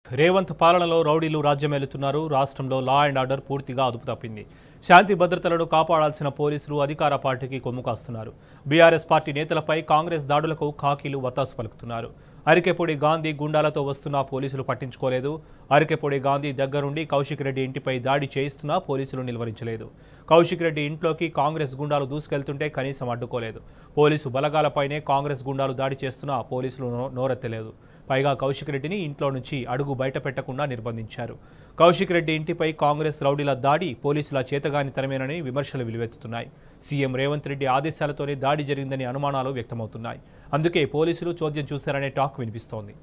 రేవంత్ పాలనలో రౌడీలు రాజ్యమేలుతున్నారు. రాష్ట్రంలో లా అండ్ ఆర్డర్ పూర్తిగా అదుపు తప్పింది. శాంతి భద్రతలను కాపాడాల్సిన పోలీసులు అధికార పార్టీకి కొమ్ము కాస్తున్నారు. బీఆర్ఎస్ పార్టీ నేతలపై కాంగ్రెస్ దాడులకు ఖాకీలు వత్తాసు పలుకుతున్నారు. అరికెపొడి గాంధీ గుండాలతో వస్తున్న పోలీసులు పట్టించుకోలేదు. అరికెపొడి గాంధీ దగ్గరుండి కౌశిక్ రెడ్డి ఇంటిపై దాడి చేయిస్తున్నా పోలీసులు నిలువరించలేదు. కౌశిక్ రెడ్డి ఇంట్లోకి కాంగ్రెస్ గుండాలు దూసుకెళ్తుంటే కనీసం అడ్డుకోలేదు. పోలీసు బలగాలపైనే కాంగ్రెస్ గుండాలు దాడి చేస్తున్నా పోలీసులు నోరెత్తలేదు. పైగా కౌశిక్ రెడ్డిని ఇంట్లో నుంచి అడుగు బయట పెట్టకుండా నిర్బంధించారు. కౌశిక్ రెడ్డి ఇంటిపై కాంగ్రెస్ రౌడీల దాడి పోలీసుల చేతగానితనమేనని విమర్శలు వెలువెత్తుతున్నాయి. సీఎం రేవంత్ రెడ్డి ఆదేశాలతోనే దాడి జరిగిందని అనుమానాలు వ్యక్తమవుతున్నాయి. అందుకే పోలీసులు చోద్యం చూశారనే టాక్ వినిపిస్తోంది.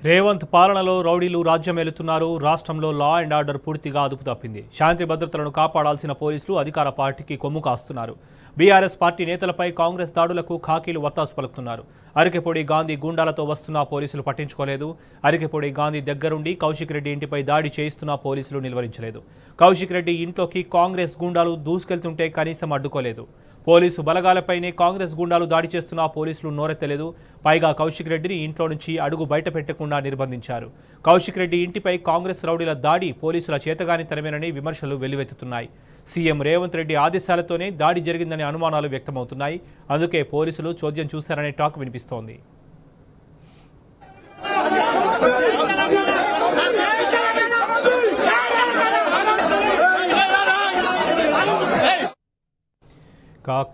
రేవంత్ పాలనలో రౌడీలు రాజ్యమేలుతున్నారు. రాష్ట్రంలో లా అండ్ ఆర్డర్ పూర్తిగా అదుపు తప్పింది. శాంతి భద్రతలను కాపాడాల్సిన పోలీసులు అధికార పార్టీకి కొమ్ము కాస్తున్నారు. బీఆర్ఎస్ పార్టీ నేతలపై కాంగ్రెస్ దాడులకు ఖాకీలు వత్తాసు పలుకుతున్నారు. అరికెపొడి గాంధీ గుండాలతో వస్తున్నా పోలీసులు పట్టించుకోలేదు. అరికెపొడి గాంధీ దగ్గరుండి కౌశిక్ రెడ్డి ఇంటిపై దాడి చేయిస్తున్నా పోలీసులు నిలువరించలేదు. కౌశిక్ రెడ్డి ఇంట్లోకి కాంగ్రెస్ గుండాలు దూసుకెళ్తుంటే కనీసం అడ్డుకోలేదు. పోలీసు బలగాలపైనే కాంగ్రెస్ గుండాలు దాడి చేస్తున్న పోలీసులు నోరెత్తలేదు. పైగా కౌశిక్ రెడ్డిని ఇంట్లో నుంచి అడుగు బయట పెట్టకుండా నిర్బంధించారు. కౌశిక్ రెడ్డి ఇంటిపై కాంగ్రెస్ రౌడీల దాడి పోలీసుల చేతగానితనమేనని విమర్శలు వెల్లువెత్తుతున్నాయి. సీఎం రేవంత్ రెడ్డి ఆదేశాలతోనే దాడి జరిగిందనే అనుమానాలు వ్యక్తమవుతున్నాయి. అందుకే పోలీసులు చోద్యం చూశారనే టాక్ వినిపిస్తోంది.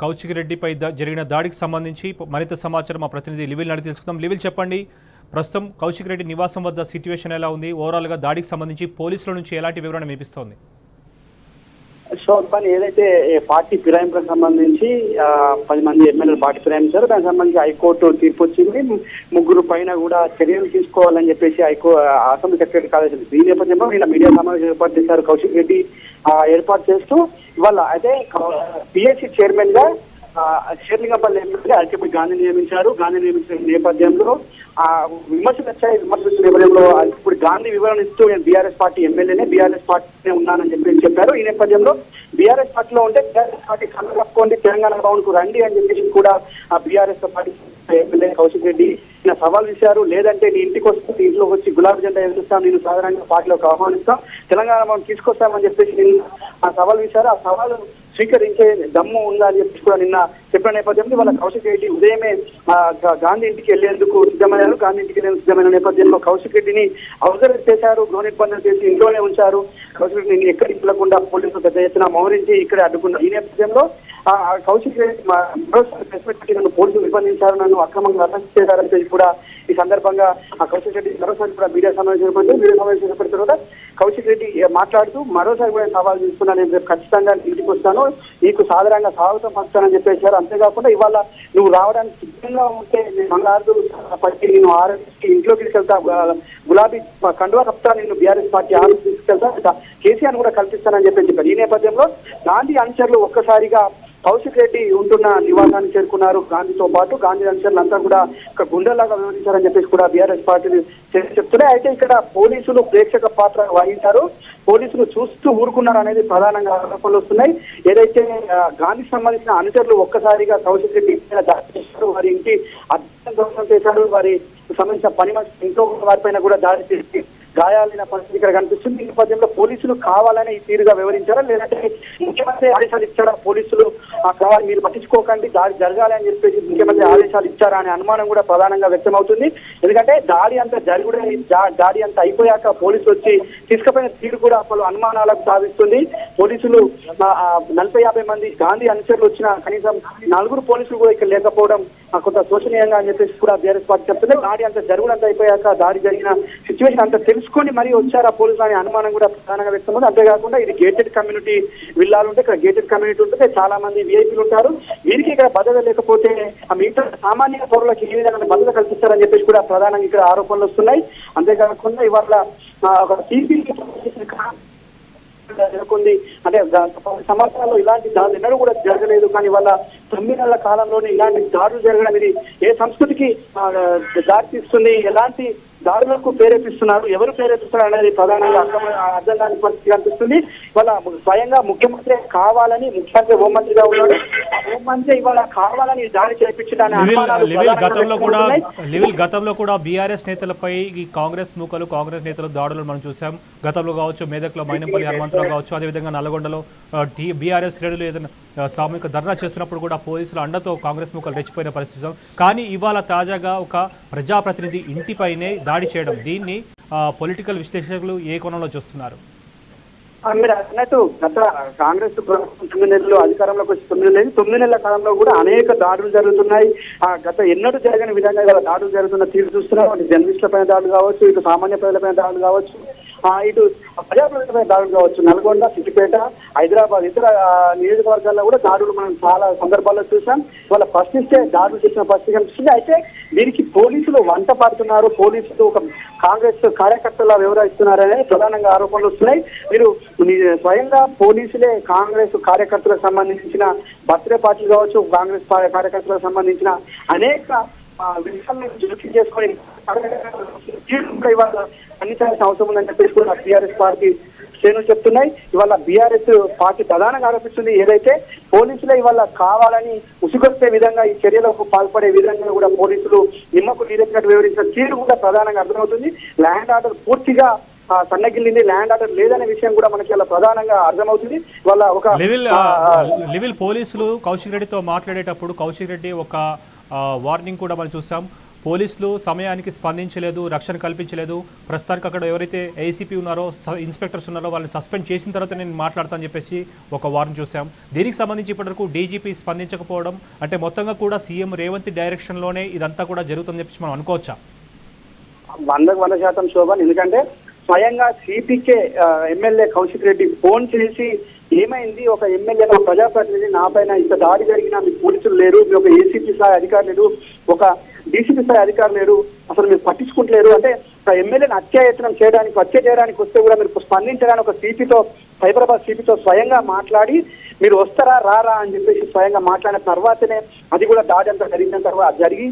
కౌశిక్ రెడ్డిపై జరిగిన దాడికి సంబంధించి మరింత సమాచారం మా ప్రతినిధి లివిల్ అడిగి తెలుసుకుందాం. లివిల్ చెప్పండి, ప్రస్తుతం కౌశిక్ రెడ్డి నివాసం వద్ద సిచ్యువేషన్ ఎలా ఉంది? ఓవరాల్గా దాడికి సంబంధించి పోలీసుల నుంచి ఎలాంటి వివరణ వినిపిస్తోంది? పని ఏదైతే పార్టీ ఫిరాయింపులకు సంబంధించి 10 మంది ఎమ్మెల్యేలు పార్టీ ఫిరాయించారు. దానికి సంబంధించి హైకోర్టు తీర్పు వచ్చింది. 3 పైన కూడా చర్యలు తీసుకోవాలని చెప్పేసి అసెంబ్లీ సెక్రటరీ కాలేజ్ ఈ నేపథ్యంలో నిన్న మీడియా సమావేశం ఏర్పాటు చేశారు. కౌశిక్ రెడ్డి ఏర్పాటు చేస్తూ ఇవాళ అయితే పిఎస్సి చైర్మన్ గా షేర్లింగంపల్లి ఎమ్మెల్యే అల్టిపి గాంధీ నియమించారు. గాంధీ నియమించిన నేపథ్యంలో విమర్శలు వచ్చాయి. విమర్శల నేపథ్యంలో ఇప్పుడు గాంధీ వివరణ ఇస్తూ నేను బీఆర్ఎస్ పార్టీ ఎమ్మెల్యేనే, బీఆర్ఎస్ పార్టీనే ఉన్నానని చెప్పారు. ఈ నేపథ్యంలో బీఆర్ఎస్ పార్టీలో ఉంటే బీఆర్ఎస్ పార్టీ కన్ను కప్పుకోండి, తెలంగాణ భవన్ కు రండి అని చెప్పేసి కూడా BRS party MLA Kaushik Reddy సవాల్ విసిరారు. లేదంటే నీ ఇంటికి వస్తే ఇంట్లోకి వచ్చి గులాబీ జెండా ఎదురుస్తాం, నేను సాధారణంగా పార్టీలోకి ఆహ్వానిస్తాం, తెలంగాణ భవన్ తీసుకొస్తామని చెప్పేసి నిన్న సవాల్ విసిరారు. ఆ సవాలు స్వీకరించే దమ్ము ఉందా అని చెప్పి కూడా నిన్న చెప్పిన నేపథ్యంలో వాళ్ళ కౌశిక్ రెడ్డి ఉదయమే గాంధీ ఇంటికి వెళ్లేందుకు సిద్ధమయ్యారు. గాంధీ ఇంటికి వెళ్లేందుకు సిద్ధమైన నేపథ్యంలో కౌశిక్ రెడ్డిని అవసరం చేశారు, గృహ నిర్బంధం చేసి ఇంట్లోనే ఉంచారు. కౌశిక్ రెడ్డిని ఎక్కడికి వెళ్లకుండా పోలీసులు పెద్ద ఎత్తున మోహరించి ఇక్కడే అడ్డుకున్నారు. ఈ నేపథ్యంలో కౌశిక్ రెడ్డి నన్ను పోలీసులు నిర్బంధించారు, నన్ను అక్రమంగా అరెస్ట్ చేశారని చెప్పి కూడా ఈ సందర్భంగా కౌశిక్ రెడ్డి మరోసారి కూడా మీడియా సమావేశం ఏర్పడిన తర్వాత కౌశిక్ రెడ్డి మాట్లాడుతూ మరోసారి కూడా సవాల్ తీసుకున్నాను, నేను ఖచ్చితంగా ఇంటికి వస్తాను, నీకు సాధారణంగా స్వాగతం పలుకుతానని చెప్పేశారు. అంతేకాకుండా ఇవాళ నువ్వు రావడానికి సిద్ధంగా ఉంటే నేను మంగళారు పట్టి నేను ఆర్ఎస్కి ఇంట్లోకి తీసుకెళ్తా, గులాబీ కండువా కప్తా, నేను బీఆర్ఎస్ పార్టీ ఆర్ఎస్ తీసుకెళ్తా, కేసీఆర్ కూడా కల్పిస్తానని చెప్పారు. ఈ నేపథ్యంలో గాంధీ అనుచరులు ఒక్కసారిగా కౌశిక్ రెడ్డి ఉంటున్న నివాసాన్ని చేరుకున్నారు. గాంధీతో పాటు గాంధీ అనుచరులు అంతా కూడా ఒక గుండెలాగా వివరించారని చెప్పేసి కూడా బీఆర్ఎస్ పార్టీ చెప్తున్నాయి. అయితే ఇక్కడ పోలీసులు ప్రేక్షక పాత్ర వహించారు, పోలీసులు చూస్తూ ఊరుకున్నారు అనేది ప్రధానంగా ఆరోపణలు వస్తున్నాయి. ఏదైతే గాంధీకి సంబంధించిన అనుచరులు ఒక్కసారిగా కౌశిక్ రెడ్డి దాడి చేశారు, వారి ఇంటి అధ్యయనం చేశారు, వారి సంబంధించిన పని మనిషి ఇంకో వారిపైన కూడా దాడి చేసి గాయాలైన పరిస్థితి ఇక్కడ కనిపిస్తుంది. ఈ నేపథ్యంలో పోలీసులు కావాలని ఈ తీరుగా వివరించారా, లేదంటే ముఖ్యమంత్రి ఆదేశాలు ఇచ్చారా, పోలీసులు కావాలి మీరు పట్టించుకోకండి, దాడి జరగాలి అని చెప్పేసి ముఖ్యమంత్రి ఆదేశాలు ఇచ్చారా అనే అనుమానం కూడా ప్రధానంగా వ్యక్తమవుతుంది. ఎందుకంటే దాడి అంతా దాడి అంతా అయిపోయాక పోలీసులు వచ్చి తీసుకుపోయిన తీరు కూడా పలు అనుమానాలకు సాధిస్తుంది. పోలీసులు 40-50 మంది గాంధీ అనుచరులు వచ్చిన కనీసం 4 పోలీసులు కూడా ఇక్కడ లేకపోవడం కొంత శోచనీయంగా అని చెప్పేసి కూడా బీఆర్ఎస్ పార్టీ చెప్తుంది. దాడి అంతా జరుగునంత అయిపోయాక దాడి జరిగిన సిచ్యువేషన్ అంతా తెలుసుకొని మరీ వచ్చారా పోలీసులు అనే అనుమానం కూడా ప్రధానంగా వ్యక్తమవుతుంది. అంతేకాకుండా ఇది గేటెడ్ కమ్యూనిటీ విల్లాలు ఉంటే ఇక్కడ గేటెడ్ కమ్యూనిటీ ఉంటుంది, చాలా మంది విఐపీలు ఉంటారు, వీరికి ఇక్కడ భద్రత లేకపోతే మిగతా సామాన్య పౌరులకు ఏ విధంగా భద్రత కల్పిస్తారని చెప్పేసి కూడా ప్రధానంగా ఇక్కడ ఆరోపణలు వస్తున్నాయి. అంతేకాకుండా ఇవాళ ఒక టీపీకి జరుగుతుంది అంటే 10 సంవత్సరాల్లో ఇలాంటి దాడులు ఎన్నడూ కూడా జరగలేదు. కానీ వాళ్ళ 9 నెలల కాలంలోనే ఇలాంటి దాడులు జరగడం ఇది ఏ సంస్కృతికి దారి తీస్తుంది, ఎలాంటి దాడులకు ప్రేరేపిస్తున్నారు, ఎవరు ప్రేరేపిస్తున్నారు అనేది ప్రధానంగా అర్థం కాని పరిస్థితి కనిపిస్తుంది. ఇవాళ స్వయంగా ముఖ్యమంత్రి కావాలని, ముఖ్యమంత్రి హోంమంత్రిగా ఉన్నాడు, హోంమంత్రి ఇవాళ కావాలని దాడి చేయించడానికి గతంలో కూడా బీఆర్ఎస్ నేతలపై ఈ కాంగ్రెస్ నేతలు దాడులు మనం చూసాం. గతంలో కావచ్చు, మేదక్లో మైనంపల్లి హనుమంతరావు కావచ్చు, అదేవిధంగా నల్గొండలో బీఆర్ఎస్ శ్రేణులు ఏదైనా సామూహిక ధర్నా చేస్తున్నప్పుడు కూడా పోలీసుల అండతో కాంగ్రెస్ మూకలు రెచ్చిపోయిన పరిస్థితి. కానీ ఇవాళ తాజాగా ఒక ప్రజాప్రతినిధి ఇంటిపైనే దాడి చేయడం, దీన్ని పొలిటికల్ విశ్లేషకులు ఏ కోణంలో చూస్తున్నారు? మీరు అన్నట్టు గత కాంగ్రెస్ ప్రభుత్వం 9 నెలలు అధికారంలోకి వచ్చి 9 నెలల కాలంలో కూడా అనేక దాడులు జరుగుతున్నాయి. గత ఎన్నడూ జరగని విధంగా ఇవాళ దాడులు జరుగుతున్న తీరు చూస్తున్నాం. అటు జర్నలిస్టుల పైన దాడులు కావచ్చు, ఇటు సామాన్య ప్రజలపైన దాడులు కావచ్చు, ఇటు ప్రజాప్రతినిధులపై దాడులు కావచ్చు, నల్గొండ, సిద్దిపేట, హైదరాబాద్ ఇతర నియోజకవర్గాల్లో కూడా దాడులు మనం చాలా సందర్భాల్లో చూసాం. వాళ్ళ ప్రశ్నిస్తే దాడులు చేసిన పరిస్థితి కనిపిస్తుంది. అయితే దీనికి పోలీసులు వంట పడుతున్నారు, పోలీసులు ఒక కాంగ్రెస్ కార్యకర్తలా వ్యవహరిస్తున్నారనే ప్రధానంగా ఆరోపణలు వస్తున్నాయి. మీరు స్వయంగా పోలీసులే కాంగ్రెస్ కార్యకర్తలకు సంబంధించిన బర్త్డే పార్టీలు కావచ్చు, కాంగ్రెస్ కార్యకర్తలకు సంబంధించిన అనేక విషయాలను జోక్యం చేసుకొని అన్నించాల్సిన అవసరం ఉందని చెప్పేసి కూడా టీఆర్ఎస్ పార్టీ శ్రేణులు చెప్తున్నాయి. ఇవాళ బీఆర్ఎస్ పార్టీ ప్రధానంగా ఆరోపిస్తుంది ఏదైతే పోలీసులే ఇవాళ కావాలని ఉసుగొచ్చే విధంగా ఈ చర్యలకు పాల్పడే విధంగా కూడా పోలీసులు నిమ్మకు నీరెత్తినట్టు వివరించిన తీరు కూడా ప్రధానంగా అర్థమవుతుంది. ల్యాండ్ ఆర్డర్ పూర్తిగా సన్నగిల్లింది, ల్యాండ్ ఆర్డర్ లేదనే విషయం కూడా మనకి అలా ప్రధానంగా అర్థమవుతుంది. వాళ్ళ ఒక లెవెల్ పోలీసులు కౌశిక్ రెడ్డితో మాట్లాడేటప్పుడు కౌశిక్ రెడ్డి ఒక వార్నింగ్ కూడా మనం చూసాం. పోలీసులు సమయానికి స్పందించలేదు, రక్షణ కల్పించలేదు. ప్రస్తుతానికి అక్కడ ఎవరైతే ఏసీపీ ఉన్నారో ఇన్స్పెక్టర్స్ ఉన్నారో వాళ్ళని సస్పెండ్ చేసిన తర్వాత నేను మాట్లాడతానని చెప్పేసి ఒక వార్నింగ్ చూసాం. దీనికి సంబంధించి ఇప్పటివరకు డీజీపీ స్పందించకపోవడం అంటే మొత్తంగా కూడా సీఎం రేవంత్ డైరెక్షన్లోనే ఇదంతా కూడా జరుగుతుందని చెప్పేసి మనం అనుకోవచ్చా? 100% శోభన్. ఎందుకంటే స్వయంగా CPK MLA Kaushik Reddy phone చేసి ఏమైంది, ఒక ఎమ్మెల్యే ప్రజాప్రతినిధి నా పైన ఇంత దాడి జరిగినా మీ పోలీసులు లేరు, మీ ఒక ఏసీపీ స్థాయి అధికారులు లేరు, ఒక డీసీపీ స్థాయి అధికారులు లేరు, అసలు మీరు పట్టించుకుంటలేరు అంటే ఎమ్మెల్యేని హత్యాయత్నం హత్య చేయడానికి వస్తే కూడా మీరు స్పందించడానికి ఒక సిపితో సైబరాబాద్ సిపితో స్వయంగా మాట్లాడి మీరు వస్తారా రారా అని చెప్పేసి స్వయంగా మాట్లాడిన తర్వాతనే అది కూడా దాడి అంతా జరిగిన తర్వాత జరిగి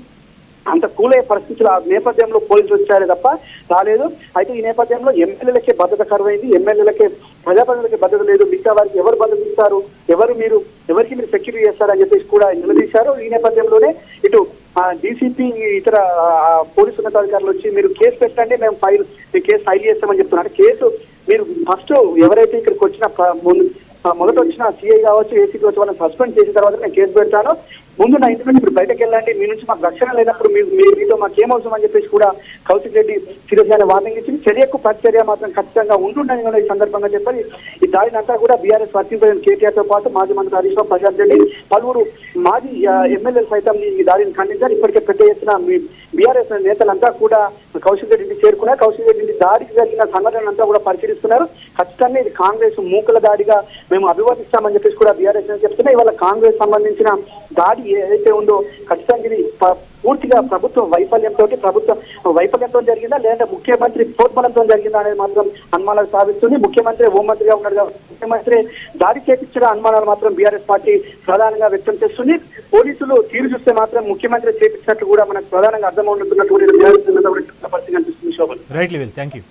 అంత కూలే పరిస్థితులు ఆ నేపథ్యంలో పోలీసులు వచ్చారే తప్ప రాలేదు. అయితే ఈ నేపథ్యంలో ఎమ్మెల్యేలకే భద్రత కరువైంది, ఎమ్మెల్యేలకే ప్రజాప్రతినిధులకి భద్రత లేదు, మిగతా వారికి ఎవరు భద్రత ఇస్తారు, ఎవరికి మీరు సెక్యూరిటీ చేస్తారని చెప్పేసి కూడా నిలదీశారు. ఈ నేపథ్యంలోనే ఇటు డీసీపీ ఇతర పోలీసు ఉన్నతాధికారులు వచ్చి మీరు కేసు పెట్టండి, మేము కేసు ఫైల్ చేస్తామని చెప్తున్నారు. కేసు మీరు ఫస్ట్ ఎవరైతే ఇక్కడికి వచ్చిన మొదట వచ్చిన సిఐ కావచ్చు ఏసీపీ వచ్చి వాళ్ళని సస్పెండ్ చేసిన తర్వాత నేను కేసు పెడతాను, ముందు నా ఇంటి నుంచి మీరు బయటకు వెళ్ళండి, మీ నుంచి మాకు రక్షణ లేనప్పుడు మీతో మాకు ఏమవసరం అని చెప్పేసి కూడా కౌశిక్ రెడ్డి సీరియస్గానే వార్నింగ్ ఇచ్చింది. చర్యకు ప్రతిచర్య మాత్రం ఖచ్చితంగా ఉంటుందని కూడా ఈ సందర్భంగా చెప్పాలి. ఈ దాడిని అంతా కూడా బీఆర్ఎస్ వర్కింగ్ ప్రెసిడెంట్ కేటీఆర్ తో పాటు మాజీ మంత్రి హరీష్ రావు, ప్రశాంత్ రెడ్డి, పలువురు మాజీ ఎమ్మెల్యేలు సైతం ఈ దాడిని ఖండించారు. ఇప్పటికే పెద్ద ఎత్తున బీఆర్ఎస్ నేతలంతా కూడా కౌశిక్ రెడ్డిని చేరుకున్నారు. కౌశిక్ రెడ్డి దాడికి జరిగిన సంఘటనలంతా కూడా పరిశీలిస్తున్నారు. ఖచ్చితంగా ఇది కాంగ్రెస్ మూకల దాడిగా మేము అభివర్ణిస్తామని చెప్పేసి కూడా బీఆర్ఎస్ చెప్తున్నాయి. ఇవాళ కాంగ్రెస్ సంబంధించిన దాడి ఏదైతే ఉందో ఖచ్చితంగా ఇది పూర్తిగా ప్రభుత్వ వైఫల్యంతో జరిగిందా లేదంటే ముఖ్యమంత్రి ప్రోత్బలంతో జరిగిందా అనేది మాత్రం అనుమానాలు సాధిస్తుంది. ముఖ్యమంత్రి హోంమంత్రిగా ఉన్నాడు కాబట్టి ముఖ్యమంత్రి దాడి చేపించిన అనుమానాలు మాత్రం బీఆర్ఎస్ పార్టీ ప్రధానంగా వ్యక్తం చేస్తుంది. పోలీసులు తీరు చూస్తే మాత్రం ముఖ్యమంత్రి చేపించినట్లు కూడా మనకు ప్రధానంగా అర్థమవుతున్నట్టు బీఆర్ఎస్ పరిస్థితి కనిపిస్తుంది. Shobhan. Right level, thank you.